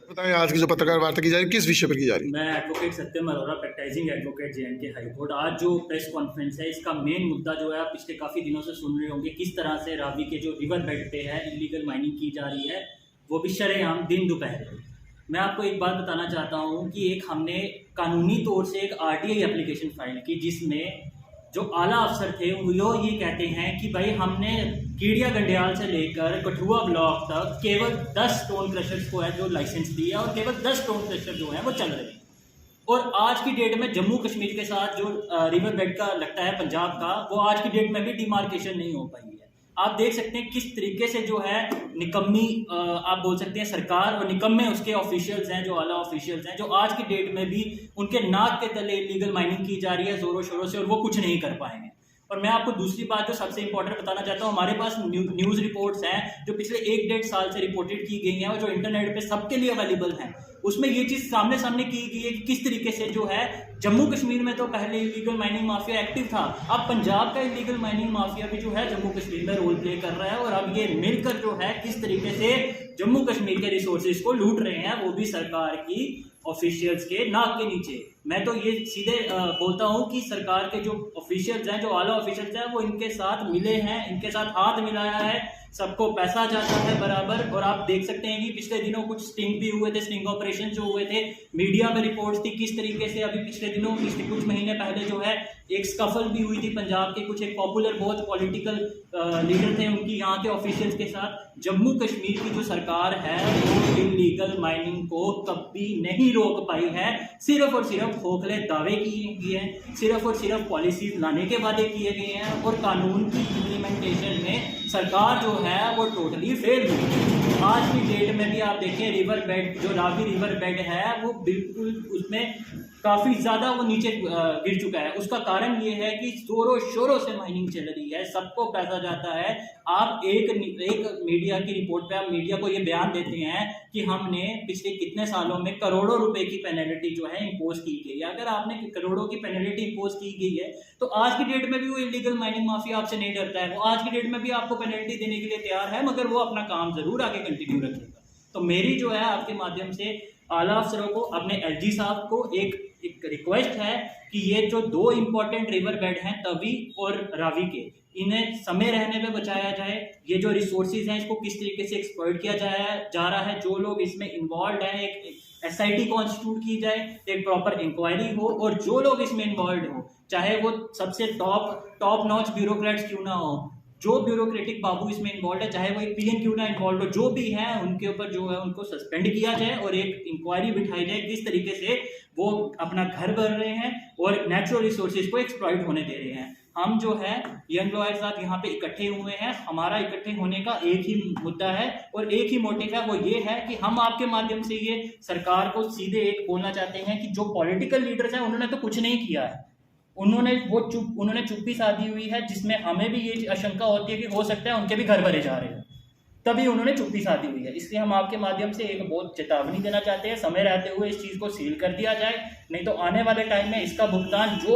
बताएं, आज की जो पत्रकार वार्ता की जा रही है किस विषय पर की जा रही है? मैं advocate Satyam Arora, practising advocate J and K high court. आज जो प्रेस कॉन्फ्रेंस है, इसका मेन मुद्दा जो है आप पिछले काफ़ी दिनों से सुन रहे होंगे, किस तरह से रावी के जो रिवर बेड पे है इलीगल माइनिंग की जा रही है, वो भी शरेआम दिन दोपहर। मैं आपको एक बात बताना चाहता हूँ कि एक हमने कानूनी तौर से एक RTI एप्लीकेशन फाइल की, जिसमें जो आला अफसर थे वो ये कहते हैं कि भाई हमने कीड़िया गंडियाल से लेकर कठुआ ब्लॉक तक केवल 10 स्टोन क्रशर्स को है जो लाइसेंस दिया, और केवल 10 स्टोन क्रशर जो है वो चल रहे हैं। और आज की डेट में जम्मू कश्मीर के साथ जो रिवर बेड का लगता है पंजाब का, वो आज की डेट में भी डिमार्केशन नहीं हो पाई है। आप देख सकते हैं किस तरीके से जो है निकम्मी आप बोल सकते हैं सरकार, और निकम्मे उसके ऑफिशियल्स हैं, जो आला ऑफिशियल्स हैं, जो आज की डेट में भी उनके नाक के तले इलीगल माइनिंग की जा रही है जोरों शोरों से, और वो कुछ नहीं कर पाएंगे। और मैं आपको दूसरी बात जो सबसे इंपॉर्टेंट बताना चाहता हूँ, हमारे पास न्यूज़ रिपोर्ट्स हैं जो पिछले 1-1.5 साल से रिपोर्टेड की गई हैं, और जो इंटरनेट पे सबके लिए अवेलेबल हैं। उसमें ये चीज़ सामने सामने की गई है कि किस तरीके से जो है जम्मू कश्मीर में तो पहले इलीगल माइनिंग माफिया एक्टिव था, अब पंजाब का इलीगल माइनिंग माफिया भी जो है जम्मू कश्मीर में रोल प्ले कर रहा है, और अब ये मिलकर जो है किस तरीके से जम्मू कश्मीर के रिसोर्सेज को लूट रहे हैं, वो भी सरकार की ऑफिशियल्स के नाक के नीचे। मैं तो ये सीधे बोलता हूँ कि सरकार के जो ऑफिशियल्स हैं, जो आला ऑफिशियल्स हैं, वो इनके साथ मिले हैं, इनके साथ हाथ मिलाया है, सबको पैसा जाता है बराबर। और आप देख सकते हैं कि पिछले दिनों कुछ स्टिंग भी हुए थे, स्टिंग ऑपरेशन जो हुए थे, मीडिया में रिपोर्ट्स थी किस तरीके से अभी पिछले दिनों, पिछले कुछ महीने पहले जो है एक स्कफल भी हुई थी पंजाब के कुछ एक पॉपुलर बहुत पॉलिटिकल लीडर थे उनकी यहाँ के ऑफिशियल्स के साथ। जम्मू कश्मीर की जो सरकार है वो इलीगल माइनिंग को कभी नहीं रोक पाई है, सिर्फ और सिर्फ खोखले दावे किए हैं, सिर्फ और सिर्फ पॉलिसीज लाने के वादे किए गए हैं, और कानून की इम्प्लीमेंटेशन में सरकार जो है वो टोटली फेल हुई। आज की डेट में भी आप देखें रिवर बेड, जो रावी रिवर बेड है, वो बिल्कुल उसमें काफ़ी ज़्यादा वो नीचे गिर चुका है। उसका कारण ये है कि जोरों शोरों से माइनिंग चल रही है, सबको पैसा जाता है। आप एक मीडिया की रिपोर्ट पे आप मीडिया को ये बयान देते हैं कि हमने पिछले कितने सालों में करोड़ों रुपए की पेनल्टी जो है इम्पोज की गई है। अगर आपने करोड़ों की पेनल्टी इम्पोज की गई है तो आज की डेट में भी वो इलीगल माइनिंग माफिया आपसे नहीं डरता है, वो आज की डेट में भी आपको पेनल्टी देने के लिए तैयार है, मगर वो अपना काम जरूर आगे कंटिन्यू रखेगा। तो मेरी जो है आपके माध्यम से आला अफसरों को, अपने LG साहब को एक रिक्वेस्ट है कि ये जो 2 इंपॉर्टेंट रिवर बेड हैं तवी और रावी के, इन्हें समय रहने पे बचाया जाए। ये जो रिसोर्सेज हैं इसको किस तरीके से एक्सप्लॉइट किया जा रहा है, जो लोग इसमें इन्वॉल्व हैं, एक SIT कॉन्स्टिट्यूट की जाए, एक प्रॉपर इंक्वायरी हो, और जो लोग इसमें इन्वॉल्व हो, चाहे वो सबसे टॉप नॉच ब्यूरोक्रेट्स क्यों ना हो, जो ब्यूरोक्रेटिक बाबू इसमें इन्वॉल्व है, चाहे वो एक PN क्यों ना इन्वॉल्व हो, जो भी है उनके ऊपर जो है उनको सस्पेंड किया जाए, और एक इंक्वायरी बिठाई जाए किस तरीके से वो अपना घर भर रहे हैं और नेचुरल रिसोर्सेज को एक्सप्लॉइट होने दे रहे हैं। हम जो है यंग लॉयर्स साथ यहाँ पे इकट्ठे हुए हैं, हमारा इकट्ठे होने का एक ही मुद्दा है और एक ही मोटिव है, वो ये है कि हम आपके माध्यम से ये सरकार को सीधे एक बोलना चाहते हैं कि जो पॉलिटिकल लीडर्स हैं उन्होंने तो कुछ नहीं किया है, उन्होंने चुप्पी साधी हुई है, जिसमें हमें भी ये आशंका होती है कि हो सकता है उनके भी घर भरे जा रहे हैं, तभी उन्होंने चुप्पी साधी हुई है। इसलिए हम आपके माध्यम से एक बहुत चेतावनी देना चाहते हैं, समय रहते हुए इस चीज़ को सील कर दिया जाए, नहीं तो आने वाले टाइम में इसका भुगतान जो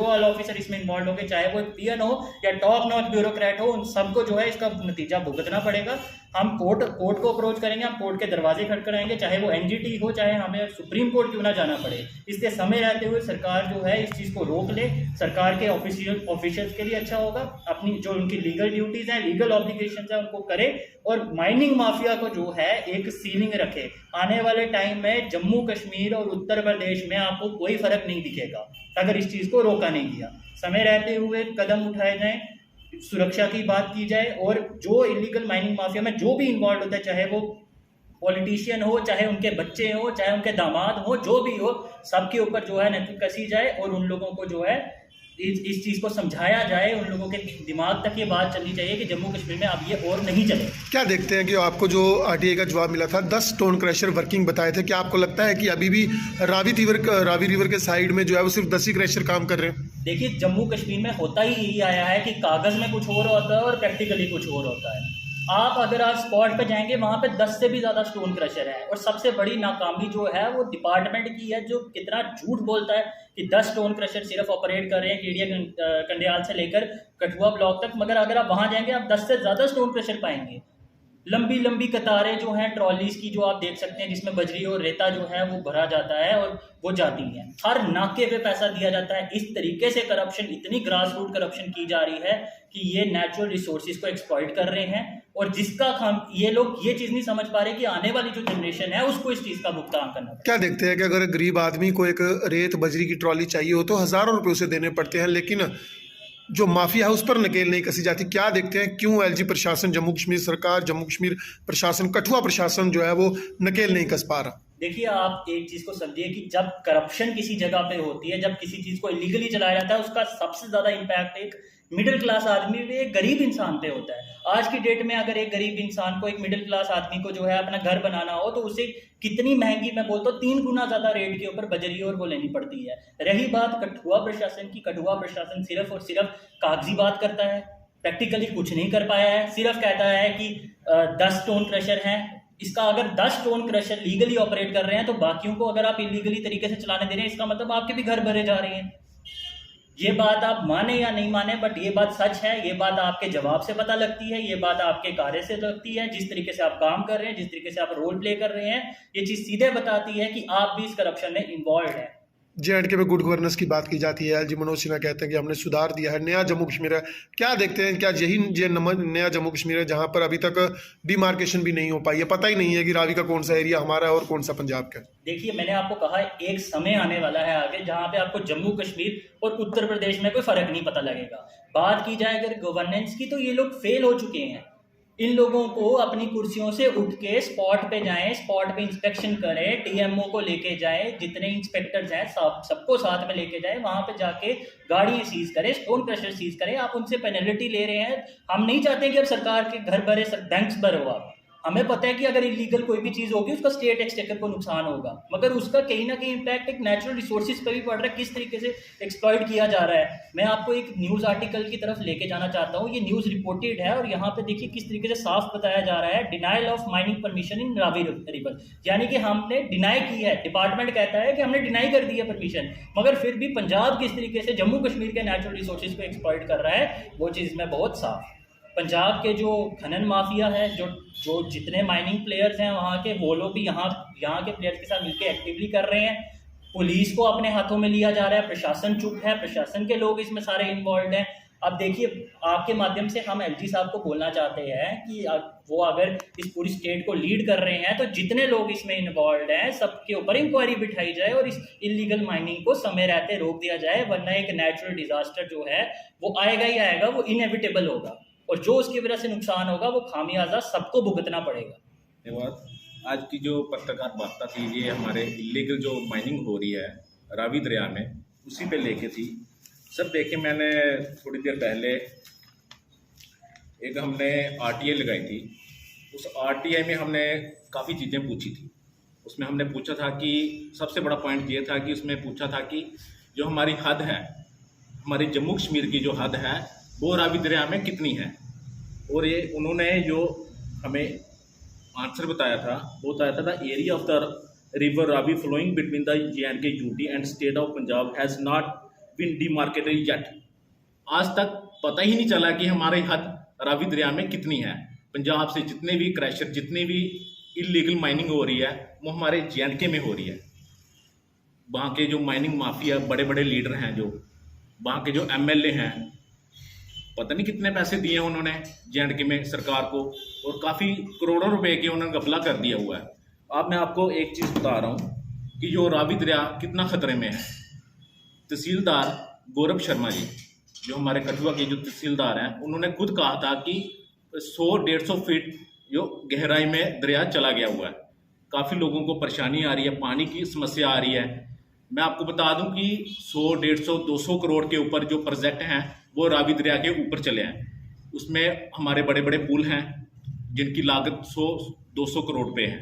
ऑल ऑफिसर इसमें इन्वॉल्व होंगे, चाहे वो PN हो या टॉप नॉच ब्यूरोक्रेट हो, उन सबको जो है इसका नतीजा भुगतना पड़ेगा। हम कोर्ट को अप्रोच करेंगे, हम कोर्ट के दरवाजे खटखटाएंगे, चाहे वो NGT हो, चाहे हमें सुप्रीम कोर्ट क्यों ना जाना पड़े। इसलिए समय रहते हुए सरकार जो है इस चीज़ को रोक ले, सरकार के ऑफिशियल्स के लिए अच्छा होगा, अपनी जो उनकी लीगल ड्यूटीज़ हैं, लीगल ऑब्लिगेशंस हैं, उनको करे, और माइनिंग माफिया को जो है एक सीलिंग रखे। आने वाले टाइम में जम्मू कश्मीर और उत्तर प्रदेश में आपको कोई फर्क नहीं दिखेगा अगर इस चीज़ को रोका नहीं गया। समय रहते हुए कदम उठाए जाएं, सुरक्षा की बात की जाए, और जो इलीगल माइनिंग माफिया में जो भी इन्वॉल्व होता है, चाहे वो पॉलिटिशियन हो, चाहे उनके बच्चे हो, चाहे उनके दामाद हो, जो भी हो, सबके ऊपर जो है नकेल कसी जाए, और उन लोगों को जो है इस चीज़ को समझाया जाए, उन लोगों के दिमाग तक ये बात चलनी चाहिए कि जम्मू कश्मीर में अब ये और नहीं चले। क्या देखते हैं कि आपको जो RTI का जवाब मिला था, 10 स्टोन क्रशर वर्किंग बताए थे, क्या आपको लगता है कि अभी भी रावी रिवर के साइड में जो है वो सिर्फ 10 ही क्रशर काम कर रहे हैं? देखिए, जम्मू कश्मीर में होता ही यही आया है कि कागज़ में कुछ और होता है और प्रैक्टिकली कुछ और होता है। आप अगर आज स्पॉट पे जाएंगे वहाँ पे 10 से भी ज़्यादा स्टोन क्रशर है। और सबसे बड़ी नाकामी जो है वो डिपार्टमेंट की है, जो कितना झूठ बोलता है कि 10 स्टोन क्रशर सिर्फ ऑपरेट कर रहे हैं केडिया कंडियाल से लेकर कठुआ ब्लॉक तक, मगर अगर आप वहाँ जाएंगे आप 10 से ज़्यादा स्टोन क्रशर पाएंगे। लंबी लंबी कतारें जो हैं ट्रॉलीज की, जो आप देख सकते हैं, जिसमें बजरी और रेता जो है वो भरा जाता है और वो जाती है। हर नाके पे पैसा दिया जाता है। इस तरीके से करप्शन, इतनी ग्रास रूट करप्शन की जा रही है कि ये नेचुरल रिसोर्सेज को एक्सप्लॉइट कर रहे हैं, और जिसका हम ये लोग ये चीज़ नहीं समझ पा रहे कि आने वाली जो जनरेशन है उसको इस चीज़ का भुगतान करना पड़ेगा। क्या देखते हैं कि अगर गरीब आदमी को एक रेत बजरी की ट्रॉली चाहिए हो तो हज़ारों रुपये उसे देने पड़ते हैं, लेकिन जो माफिया है उस पर नकेल नहीं कसी जाती। क्या देखते हैं क्यों एलजी प्रशासन, जम्मू कश्मीर सरकार, जम्मू कश्मीर प्रशासन, कठुआ प्रशासन जो है वो नकेल नहीं कस पा रहा? देखिए, आप एक चीज़ को समझिए कि जब करप्शन किसी जगह पे होती है, जब किसी चीज़ को इलीगली चलाया जाता है, उसका सबसे ज़्यादा इम्पैक्ट एक मिडिल क्लास आदमी पे, एक गरीब इंसान पे होता है। आज की डेट में अगर एक गरीब इंसान को, एक मिडिल क्लास आदमी को जो है अपना घर बनाना हो तो उसे कितनी महंगी, मैं बोलता हूँ 3 गुना ज़्यादा रेट के ऊपर बजरी और वो लेनी पड़ती है। रही बात कठुआ प्रशासन की, कठुआ प्रशासन सिर्फ और सिर्फ कागजी बात करता है, प्रैक्टिकली कुछ नहीं कर पाया है। सिर्फ कहता है कि 10 स्टोन क्रशर हैं। इसका अगर 10 स्टोन क्रशर लीगली ऑपरेट कर रहे हैं तो बाकियों को अगर आप इलीगली तरीके से चलाने दे रहे हैं, इसका मतलब आपके भी घर भरे जा रहे हैं। ये बात आप माने या नहीं माने, बट ये बात सच है। ये बात आपके जवाब से पता लगती है, ये बात आपके कार्य से लगती है, जिस तरीके से आप काम कर रहे हैं, जिस तरीके से आप रोल प्ले कर रहे हैं, ये चीज़ सीधे बताती है कि आप भी इस करप्शन में इन्वॉल्व हैं। JNK में गुड गवर्नेंस की बात की जाती है। एलजी मनोज सिन्हा कहते हैं कि हमने सुधार दिया है, नया जम्मू कश्मीर है। क्या देखते हैं, क्या यही नया जम्मू कश्मीर है जहां पर अभी तक डिमार्केशन भी नहीं हो पाई है? पता ही नहीं है कि रावी का कौन सा एरिया हमारा है और कौन सा पंजाब का है। देखिए, मैंने आपको कहा एक समय आने वाला है आगे जहां पे आपको जम्मू कश्मीर और उत्तर प्रदेश में कोई फर्क नहीं पता लगेगा। बात की जाए अगर गवर्नेंस की, तो ये लोग फेल हो चुके हैं। इन लोगों को अपनी कुर्सियों से उठ के स्पॉट पे जाएं, स्पॉट पे इंस्पेक्शन करें, TMO को लेके जाएं, जितने इंस्पेक्टर्स हैं सबको साथ में लेके जाएं, वहां पे जाके गाड़ियां सीज करें, स्टोन क्रशर सीज करें। आप उनसे पेनल्टी ले रहे हैं। हम नहीं चाहते कि अब सरकार के घर भरे, बैंक्स भरे हो। आप, हमें पता है कि अगर इलीगल कोई भी चीज़ होगी उसका स्टेट एक्सचेकर को नुकसान होगा, मगर उसका कहीं ना कहीं इम्पैक्ट एक नेचुरल रिसोर्सेज पर भी पड़ रहा है। किस तरीके से एक्सप्लॉइट किया जा रहा है। मैं आपको एक न्यूज़ आर्टिकल की तरफ लेके जाना चाहता हूँ। ये न्यूज़ रिपोर्टेड है और यहाँ पे देखिए किस तरीके से साफ बताया जा रहा है, denial of mining permission in Ravi river. यानी कि हमने डिनाई की है, डिपार्टमेंट कहता है कि हमने डिनाई कर दी है परमिशन, मगर फिर भी पंजाब किस तरीके से जम्मू कश्मीर के नेचुरल रिसोर्सेज को एक्सप्लॉइट कर रहा है, वो चीज़ में बहुत साफ। पंजाब के जो खनन माफिया है, जो जितने माइनिंग प्लेयर्स हैं वहाँ के, वो लोग भी यहाँ के प्लेयर्स के साथ मिलकर एक्टिवली कर रहे हैं। पुलिस को अपने हाथों में लिया जा रहा है, प्रशासन चुप है, प्रशासन के लोग इसमें सारे इन्वॉल्व हैं। अब देखिए, आपके माध्यम से हम LG साहब को बोलना चाहते हैं कि वो अगर इस पूरी स्टेट को लीड कर रहे हैं तो जितने लोग इसमें इन्वॉल्व हैं सबके ऊपर इंक्वायरी बिठाई जाए और इस इलीगल माइनिंग को समय रहते रोक दिया जाए, वरना एक नेचुरल डिजास्टर जो है वो आएगा ही आएगा, वो इनएविटेबल होगा, और जो उसकी वजह से नुकसान होगा वो खामियाजा सबको भुगतना पड़ेगा। धन्यवाद। आज की जो पत्रकार वार्ता थी, ये हमारे इलीगल जो माइनिंग हो रही है रावी दरिया में, उसी पे लेके थी। सर देखिए, मैंने थोड़ी देर पहले एक हमने RTI लगाई थी। उस RTI में हमने काफ़ी चीज़ें पूछी थी। उसमें हमने पूछा था कि सबसे बड़ा पॉइंट ये था कि उसमें पूछा था कि जो हमारी हद है, हमारी जम्मू कश्मीर की जो हद है वो रावी दरिया में कितनी है। और ये उन्होंने जो हमें आंसर बताया था वो बताया था the area of the river Ravi flowing between the JNK UT and state of Punjab has not been demarcated yet. आज तक पता ही नहीं चला कि हमारी हद रावी दरिया में कितनी है। पंजाब से जितने भी क्रैशर, जितनी भी इलीगल माइनिंग हो रही है वो हमारे JNK में हो रही है। वहाँ के जो माइनिंग माफिया बड़े बड़े लीडर हैं, जो वहाँ के जो MLA हैं, पता नहीं कितने पैसे दिए उन्होंने JNK में सरकार को, और काफ़ी करोड़ों रुपए के उन्होंने घपला कर दिया हुआ है। अब मैं आपको एक चीज़ बता रहा हूँ कि जो रावी दरिया कितना ख़तरे में है। तहसीलदार गौरव शर्मा जी, जो हमारे कठुआ के जो तहसीलदार हैं, उन्होंने खुद कहा था कि 100-150 फीट जो गहराई में दरिया चला गया हुआ है। काफ़ी लोगों को परेशानी आ रही है, पानी की समस्या आ रही है। मैं आपको बता दूं कि 100-150-200 करोड़ के ऊपर जो प्रोजेक्ट हैं वो रावी दरिया के ऊपर चले हैं। उसमें हमारे बड़े बड़े पुल हैं जिनकी लागत 100-200 करोड़ पे है।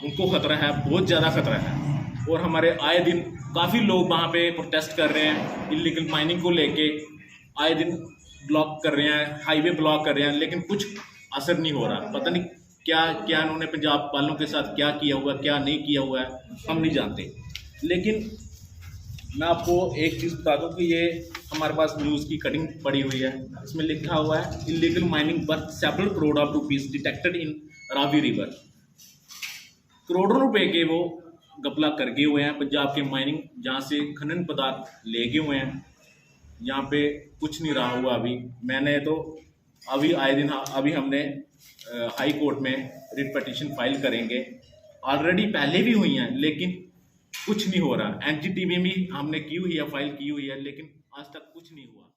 उनको खतरा है, बहुत ज़्यादा खतरा है। और हमारे आए दिन काफ़ी लोग वहाँ पे प्रोटेस्ट कर रहे हैं, इलीगल माइनिंग को लेके आए दिन ब्लॉक कर रहे हैं, हाईवे ब्लॉक कर रहे हैं, लेकिन कुछ असर नहीं हो रहा। पता नहीं क्या क्या इन्होंने पंजाब वालों के साथ क्या किया हुआ है, क्या नहीं किया हुआ है, हम नहीं जानते। लेकिन मैं आपको एक चीज़ बता दूं कि ये हमारे पास न्यूज़ की कटिंग पड़ी हुई है, इसमें लिखा हुआ है illegal mining worth several crore of rupees detected in Ravi river. करोड़ों रुपए के वो घपला कर गए हुए हैं पंजाब के माइनिंग, जहाँ से खनन पदार्थ ले गए हुए हैं। यहाँ पे कुछ नहीं रहा हुआ अभी। मैंने तो अभी आए दिन अभी हमने हाई कोर्ट में रिट पटिशन फाइल करेंगे, ऑलरेडी पहले भी हुई हैं लेकिन कुछ नहीं हो रहा। एनजीटी में भी हमने की हुई है, फाइल की हुई है, लेकिन आज तक कुछ नहीं हुआ।